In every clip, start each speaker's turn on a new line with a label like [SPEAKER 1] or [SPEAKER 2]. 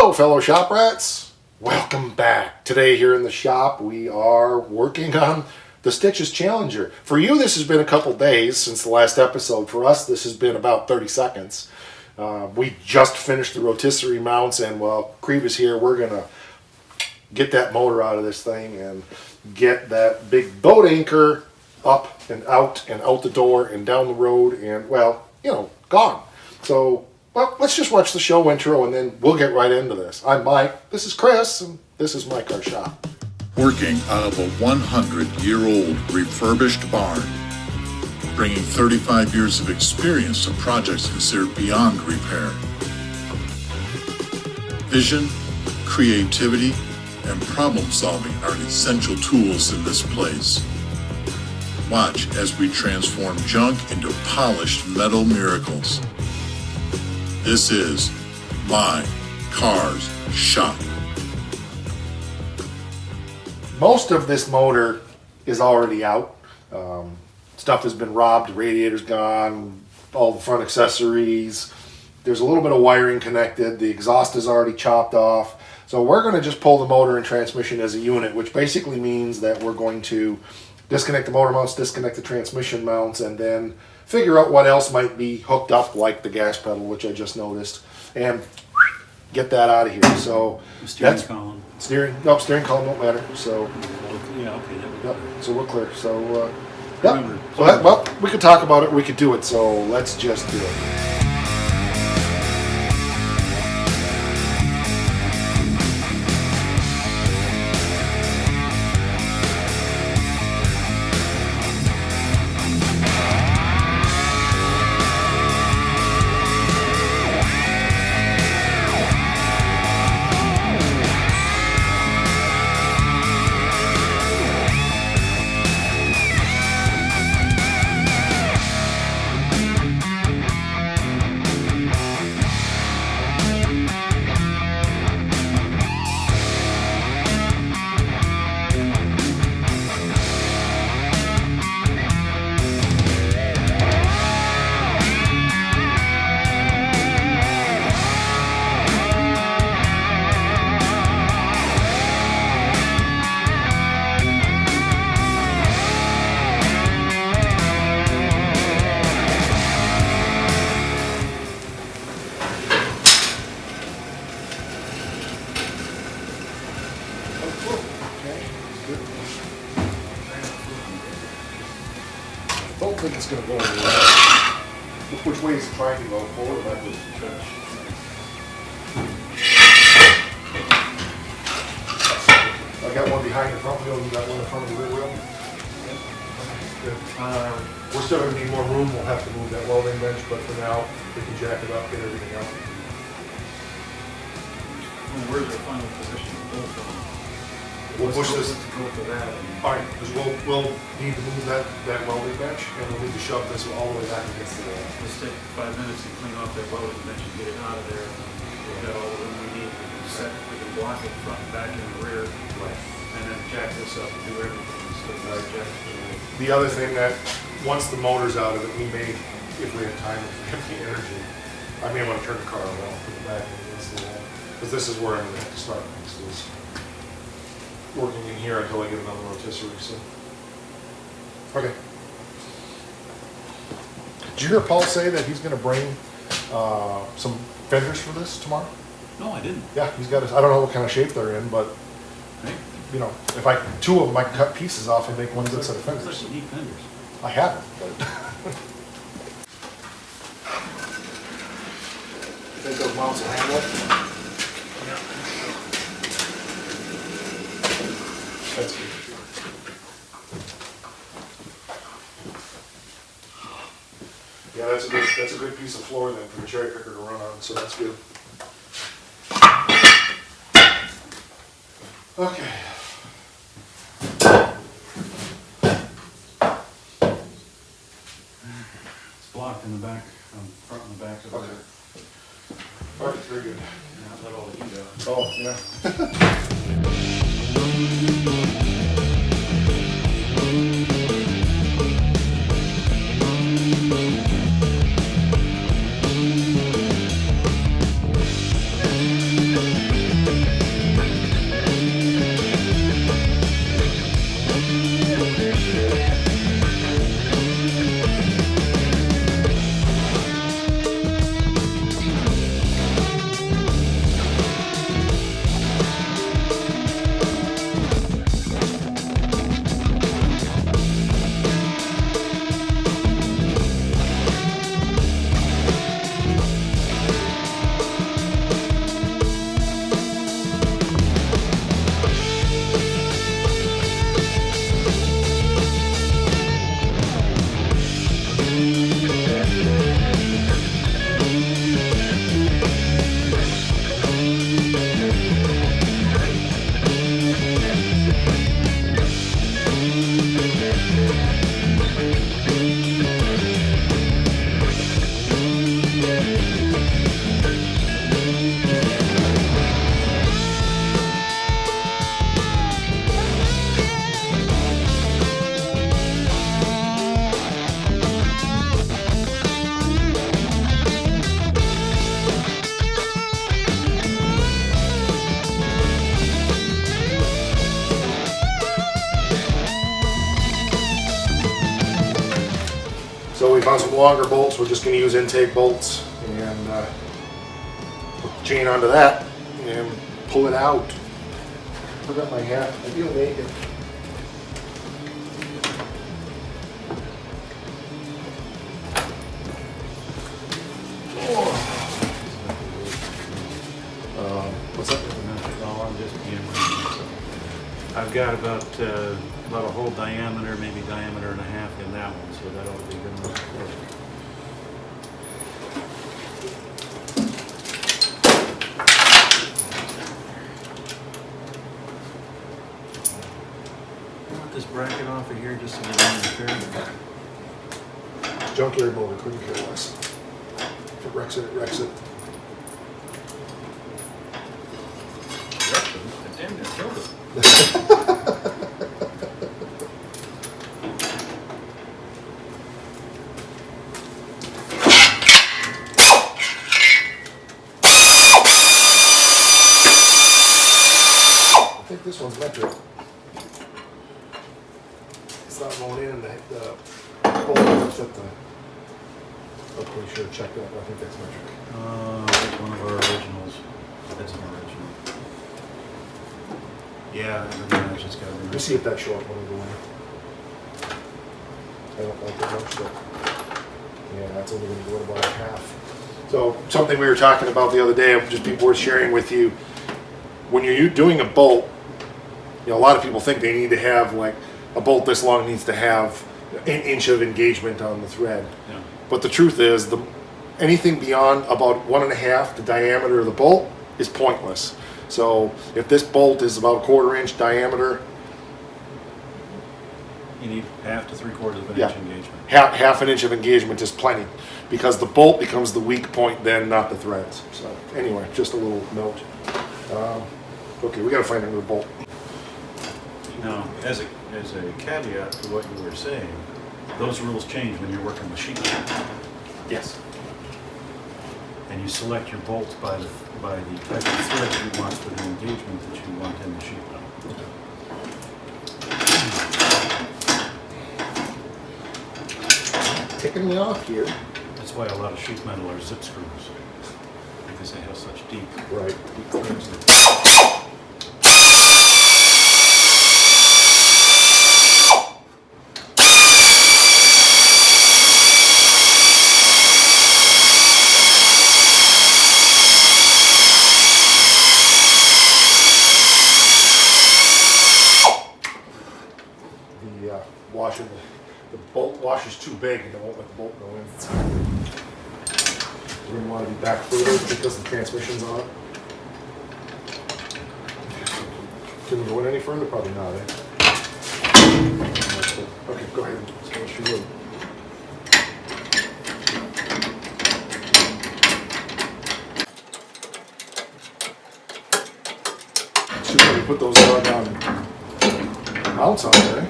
[SPEAKER 1] Hello, fellow shop rats. Welcome back. Today here in the shop, we are working on the Stitches Challenger. For you, this has been a couple days since the last episode. For us, this has been about 30 seconds. We just finished the rotisserie mounts, and while Creve is here, we're going to get that motor out of this thing and get that big boat anchor up and out the door and down the road and, well, you know, gone. So, well, let's just watch the show intro and then we'll get right into this. I'm Mike, this is Chris, and this is My Car Shop.
[SPEAKER 2] Working out of a 100-year-old refurbished barn, bringing 35 years of experience to projects considered beyond repair. Vision, creativity, and problem solving are essential tools in this place. Watch as we transform junk into polished metal miracles. This is My Car's Shop.
[SPEAKER 1] Most of this motor is already out. Stuff has been robbed, the radiator's gone, all the front accessories. There's a little bit of wiring connected, the exhaust is already chopped off. So we're going to just pull the motor and transmission as a unit, which basically means that we're going to disconnect the motor mounts, disconnect the transmission mounts, and then figure out what else might be hooked up, like the gas pedal, which I just noticed, and get that out of here. So
[SPEAKER 3] The steering column.
[SPEAKER 1] steering column don't matter. So
[SPEAKER 3] Yeah, okay, there we go.
[SPEAKER 1] yep, so we're clear. So
[SPEAKER 3] Remember,
[SPEAKER 1] yep. Well, we could talk about it. We could do it. So let's just do it. I don't think it's going to go anywhere. Which way is it trying to go? Forward or backwards? I got one behind the front wheel, you got one in front of the rear wheel? Good. We're still going to need more room, we'll have to move that welding bench, but for now, we can jack it up, get everything out.
[SPEAKER 3] Well, where's our final position?
[SPEAKER 1] We'll push this.
[SPEAKER 3] Let's go for that.
[SPEAKER 1] Alright, because we'll need to move that welding bench, and we'll need to shove this all the way back against the wall.
[SPEAKER 3] Let's take 5 minutes and clean off that welding bench and get it out of there. We've got all the room we need. We can set, we can block it front and back and the rear.
[SPEAKER 1] Right.
[SPEAKER 3] And then jack this up and do everything. So jack it to the
[SPEAKER 1] The other thing that, once the motor's out of it, we may, if we have time, if we have the energy, I may want to turn the car around, put the back against the wall. Because this is where I'm going to have to start next, is working in here until I get another rotisserie, so. Okay. Did you hear Paul say that he's going to bring some fenders for this tomorrow?
[SPEAKER 3] No, I didn't.
[SPEAKER 1] Yeah, he's got, I don't know what kind of shape they're in, but,
[SPEAKER 3] Right?
[SPEAKER 1] you know, if two of them, I can cut pieces off and make one good set of
[SPEAKER 3] Looks like
[SPEAKER 1] fenders.
[SPEAKER 3] some neat fenders.
[SPEAKER 1] I haven't, but. You think those mounts will handle it? That's good. Yeah, that's a good piece of floor then for the cherry picker to run on, so that's good. Okay.
[SPEAKER 3] It's blocked in the back, front and the back of
[SPEAKER 1] Okay.
[SPEAKER 3] the.
[SPEAKER 1] All right, very good.
[SPEAKER 3] Not let all the heat out.
[SPEAKER 1] Oh, yeah. we found some longer bolts. We're just going to use intake bolts and put the chain onto that and pull it out. Forgot my hat. I feel naked. What's that?
[SPEAKER 3] No, I'm just being I've got about a whole diameter, maybe diameter and a half in that one, so that ought to be good enough for it. I want this bracket off of here just to get on the repair.
[SPEAKER 1] Junkyard motor, couldn't care less. If it wrecks it, it wrecks it.
[SPEAKER 3] I damn near killed it.
[SPEAKER 1] I think this one's metric. It's not going in, and the bolts at the. I'm pretty sure check that, but I think that's metric.
[SPEAKER 3] That's one of our originals. That's an original. Yeah, it's just got to
[SPEAKER 1] Let
[SPEAKER 3] be.
[SPEAKER 1] me see if that short one will go in. I don't like it much, but yeah, that's only going to go in about half. So something we were talking about the other day, just people were sharing with you, when you're doing a bolt, you know, a lot of people think they need to have like a bolt this long needs to have an inch of engagement on the thread.
[SPEAKER 3] Yeah.
[SPEAKER 1] But the truth is, anything beyond about 1.5 the diameter of the bolt is pointless. So if this bolt is about 1/4 inch diameter,
[SPEAKER 3] You need half to 3/4 of an
[SPEAKER 1] Yeah.
[SPEAKER 3] inch engagement.
[SPEAKER 1] half an inch of engagement is plenty, because the bolt becomes the weak point then, not the threads. So anyway, just a little note. Okay, we got to find another bolt.
[SPEAKER 3] Now, as a caveat to what you were saying, those rules change when you're working with sheet metal.
[SPEAKER 1] Yes.
[SPEAKER 3] And you select your bolts by the type of thread you want for the engagement that you want in the sheet metal.
[SPEAKER 1] Ticking me off here.
[SPEAKER 3] That's why a lot of sheet metal are zip screws, because they have such deep.
[SPEAKER 1] Right. The washer, the bolt washer's too big and it won't let the bolt go in. We're going to want to be back further because the transmission's on. Can we go in any further? Probably not, eh? Okay, go ahead. So what you would. Should probably put those down mounts on there, eh?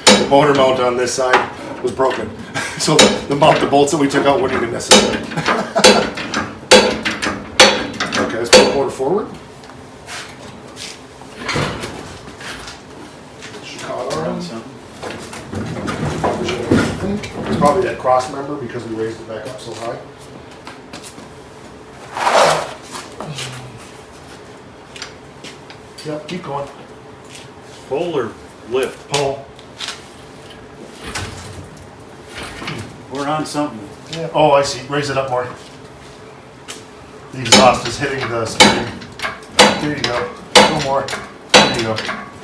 [SPEAKER 1] The motor mount on this side was broken. So the bolts that we took out weren't even necessary. Okay, let's put the motor forward.
[SPEAKER 3] Around something.
[SPEAKER 1] It's probably that cross member because we raised it back up so high. Yep, keep going.
[SPEAKER 3] Pull or lift?
[SPEAKER 1] Pull.
[SPEAKER 3] We're on something.
[SPEAKER 1] Yeah. Oh, I see. Raise it up more. The exhaust is hitting the spring. There you go. No more. There you go.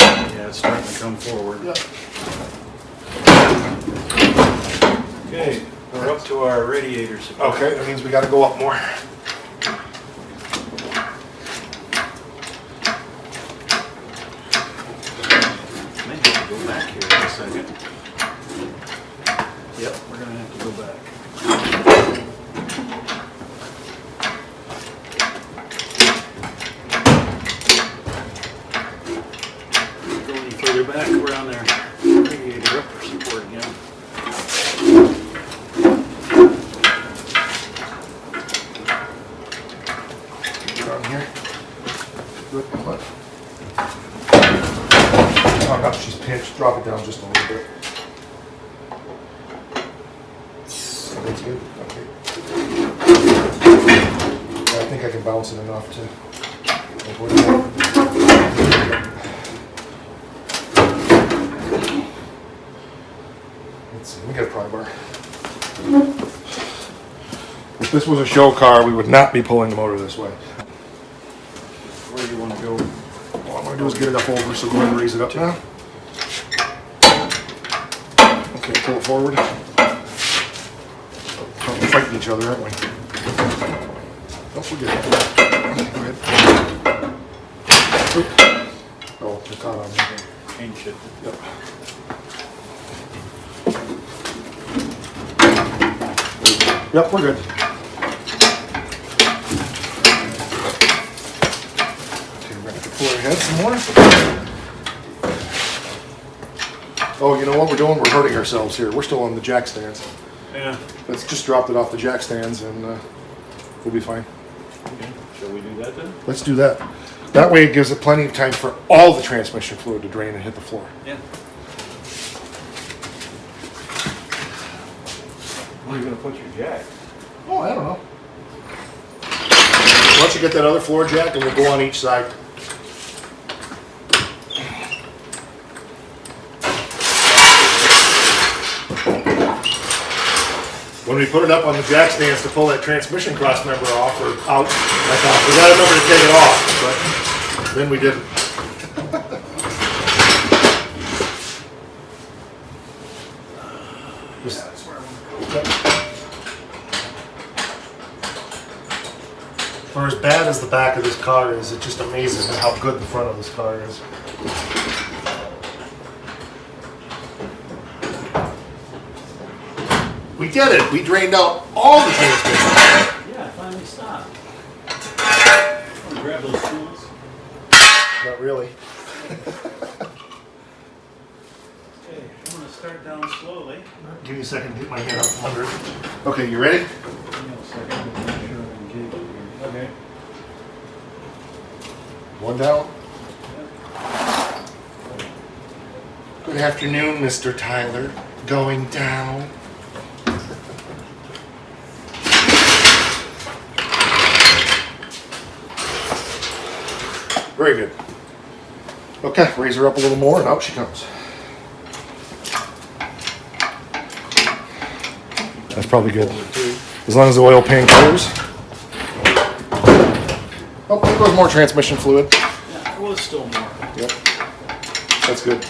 [SPEAKER 3] Yeah, it's starting to come forward.
[SPEAKER 1] Yep.
[SPEAKER 3] Okay, we're up to our radiator support.
[SPEAKER 1] Okay, that means we got to go up more.
[SPEAKER 3] May have to go back here in a second. Yep, we're gonna have to go back. Go any further back, we're on there. Radiator up for support again.
[SPEAKER 1] Get on here. Good. What? Oh, no, she's pinched. Drop it down just a little bit. That's good. Okay. Yeah, I think I can bounce it enough to avoid that. Let's see, we got a pry bar. If this was a show car, we would not be pulling the motor this way.
[SPEAKER 3] Where do you want to go?
[SPEAKER 1] All I'm going to do is get it up over, so go ahead and raise it up now. Okay, pull it forward. We're fighting each other, aren't we? Don't forget. Go ahead. Oh, it's hot on me.
[SPEAKER 3] Change it.
[SPEAKER 1] Yep. Yep, we're good. Okay, we're gonna have to pull ahead some more. Oh, you know what we're doing? We're hurting ourselves here. We're still on the jack stands.
[SPEAKER 3] Yeah.
[SPEAKER 1] Let's just drop it off the jack stands and we'll be fine.
[SPEAKER 3] Okay. Shall we do that then?
[SPEAKER 1] Let's do that. That way it gives it plenty of time for all the transmission fluid to drain and hit the floor.
[SPEAKER 3] Yeah. Where are you going to put your jack?
[SPEAKER 1] Oh, I don't know. Why don't you get that other floor jack and we'll go on each side. When we put it up on the jack stands to pull that transmission cross member off or out, I thought we got a number to take it off, but then we didn't.
[SPEAKER 3] That's where I want to go.
[SPEAKER 1] For as bad as the back of this car is, it just amazes me how good the front of this car is. We did it! We drained out all the transmission.
[SPEAKER 3] Yeah, finally stopped. Want to grab those tools?
[SPEAKER 1] Not really.
[SPEAKER 3] Okay, I'm going to start down slowly.
[SPEAKER 1] Give me a second to get my hand up from under it. Okay, you ready?
[SPEAKER 3] Hang on a second, make sure I can gauge it here. Okay.
[SPEAKER 1] One down. Good afternoon, Mr. Tyler. Going down. Very good. Okay, raise her up a little more and out she comes. That's probably good. As long as the oil pan clears. Oh, there goes more transmission fluid.
[SPEAKER 3] Yeah, there was still more.
[SPEAKER 1] Yep. That's good.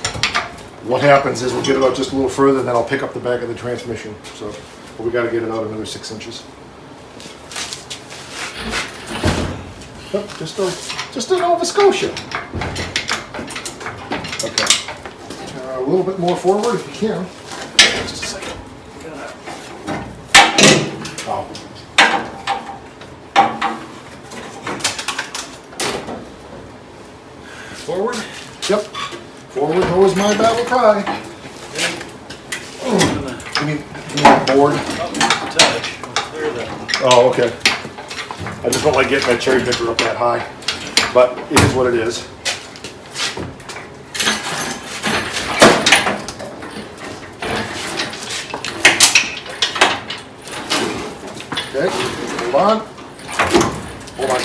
[SPEAKER 1] What happens is we'll get it out just a little further and then I'll pick up the back of the transmission. So, but we got to get it out another 6 inches. Yep, just a Nova Scotia. Okay. A little bit more forward if you can. Just a second. Oh.
[SPEAKER 3] Forward.
[SPEAKER 1] Yep. Forward goes my battle cry. You mean board?
[SPEAKER 3] Touch. I'll clear that one.
[SPEAKER 1] Oh, okay. I just don't like getting that cherry picker up that high, but it is what it is. Okay, hold on. Hold on.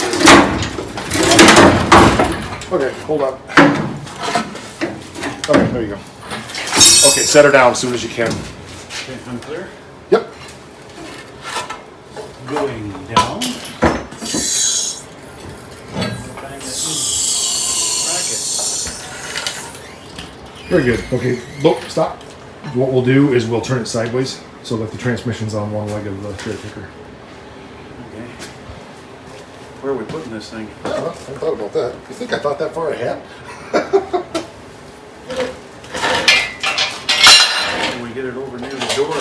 [SPEAKER 1] Okay, hold on. Okay, there you go. Okay, set her down as soon as you can.
[SPEAKER 3] Okay, I'm clear.
[SPEAKER 1] Yep.
[SPEAKER 3] Going down.
[SPEAKER 1] Very good. Okay, look, stop. What we'll do is we'll turn it sideways so that the transmission's on one leg of the cherry picker.
[SPEAKER 3] Okay. Where are we putting this thing?
[SPEAKER 1] I don't know. I haven't thought about that. You think I thought that far ahead?
[SPEAKER 3] Can we get it over near the door?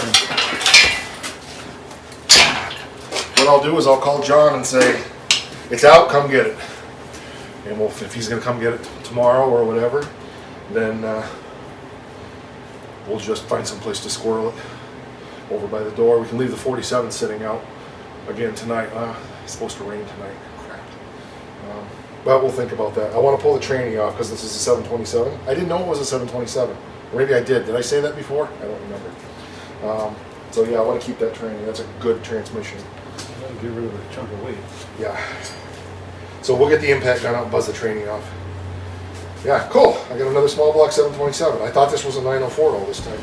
[SPEAKER 1] What I'll do is I'll call John and say, it's out, come get it. And we'll, if he's going to come get it tomorrow or whatever, then we'll just find some place to squirrel it over by the door. We can leave the 47 sitting out again tonight. It's supposed to rain tonight. Crap. But we'll think about that. I want to pull the tranny off because this is a 727. I didn't know it was a 727. Or maybe I did. Did I say that before? I don't remember. So yeah, I want to keep that training. That's a good transmission.
[SPEAKER 3] That'll get rid of a chunk of weight.
[SPEAKER 1] Yeah. So we'll get the impact gun out and buzz the training off. Yeah, cool. I got another small block 727. I thought this was a 904 all this time.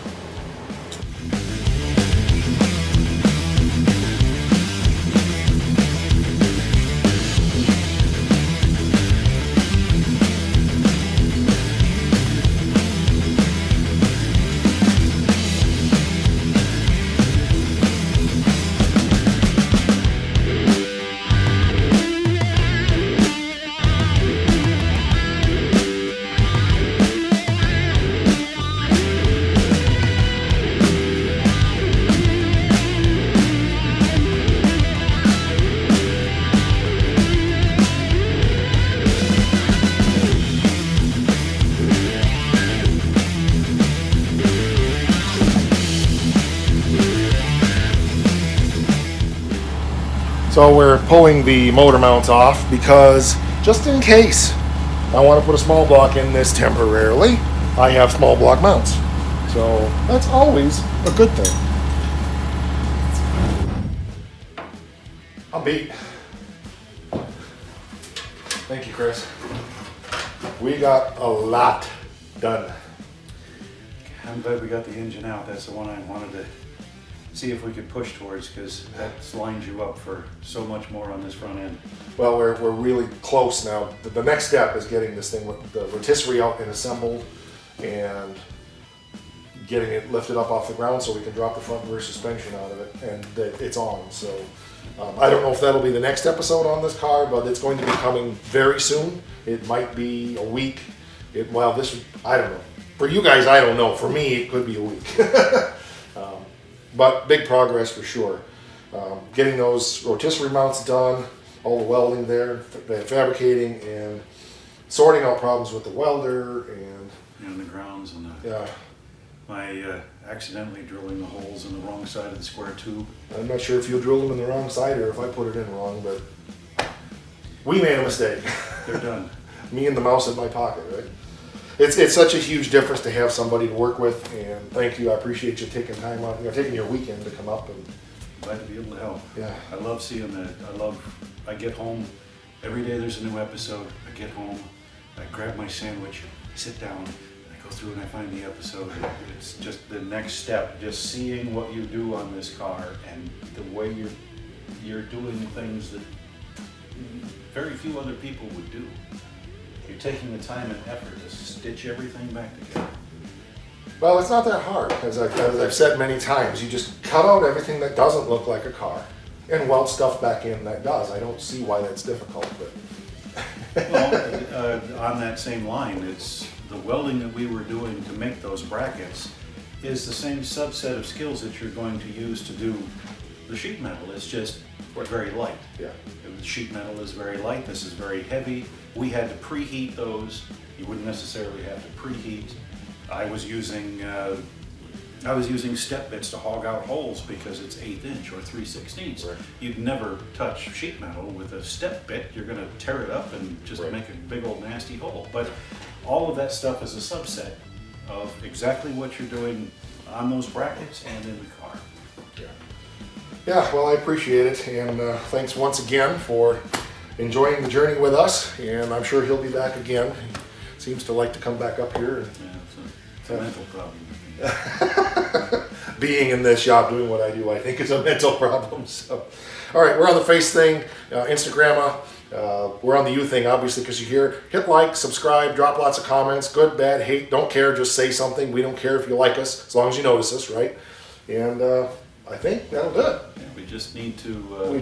[SPEAKER 1] So we're pulling the motor mounts off because just in case I want to put a small block in this temporarily, I have small block mounts. So that's always a good thing. I'm beat. Thank you, Chris. We got a lot done.
[SPEAKER 3] I'm glad we got the engine out. That's the one I wanted to see if we could push towards, because that lines you up for so much more on this front end.
[SPEAKER 1] Well, we're really close now. The next step is getting this thing with the rotisserie out and assembled and getting it lifted up off the ground so we can drop the front rear suspension out of it, and it's on. So I don't know if that'll be the next episode on this car, but it's going to be coming very soon. It might be a week. I don't know. For you guys, I don't know. For me, it could be a week. But big progress for sure. Getting those rotisserie mounts done, all the welding there, fabricating, and sorting out problems with the welder
[SPEAKER 3] And the grounds and the...
[SPEAKER 1] yeah.
[SPEAKER 3] My accidentally drilling the holes in the wrong side of the square tube.
[SPEAKER 1] I'm not sure if you drilled them in the wrong side or if I put it in wrong, but we made a mistake.
[SPEAKER 3] They're done.
[SPEAKER 1] Me and the mouse in my pocket, right? It's such a huge difference to have somebody to work with, and thank you. I appreciate you taking time out, taking your weekend to come up and.
[SPEAKER 3] Glad to be able to help.
[SPEAKER 1] Yeah.
[SPEAKER 3] I love seeing that. I get home, every day there's a new episode. I get home, I grab my sandwich, sit down, I go through and I find the episode. It's just the next step, just seeing what you do on this car and the way you're doing things that very few other people would do. You're taking the time and effort to stitch everything back together.
[SPEAKER 1] Well, it's not that hard, as I've said many times. You just cut out everything that doesn't look like a car and weld stuff back in that does. I don't see why that's difficult, but.
[SPEAKER 3] Well, on that same line, it's the welding that we were doing to make those brackets is the same subset of skills that you're going to use to do the sheet metal. It's just very light.
[SPEAKER 1] Yeah.
[SPEAKER 3] The sheet metal is very light. This is very heavy. We had to preheat those. You wouldn't necessarily have to preheat. I was using step bits to hog out holes because it's 1/8 inch or 3/16.
[SPEAKER 1] Right.
[SPEAKER 3] You'd never touch sheet metal with a step bit. You're going to tear it up and just
[SPEAKER 1] Right.
[SPEAKER 3] make a big old nasty hole. But all of that stuff is a subset of exactly what you're doing on those brackets and in the car.
[SPEAKER 1] Yeah. Yeah, well, I appreciate it, and thanks once again for enjoying the journey with us, and I'm sure he'll be back again. He seems to like to come back up here.
[SPEAKER 3] Yeah, it's a mental problem.
[SPEAKER 1] Being in this job, doing what I do, I think is a mental problem. So, all right, we're on the Face thing, Instagram. We're on the You thing, obviously, because you're here. Hit like, subscribe, drop lots of comments, good, bad, hate, don't care, just say something. We don't care if you like us, as long as you notice us, right? And I think that'll do it.
[SPEAKER 3] Yeah, we just need to...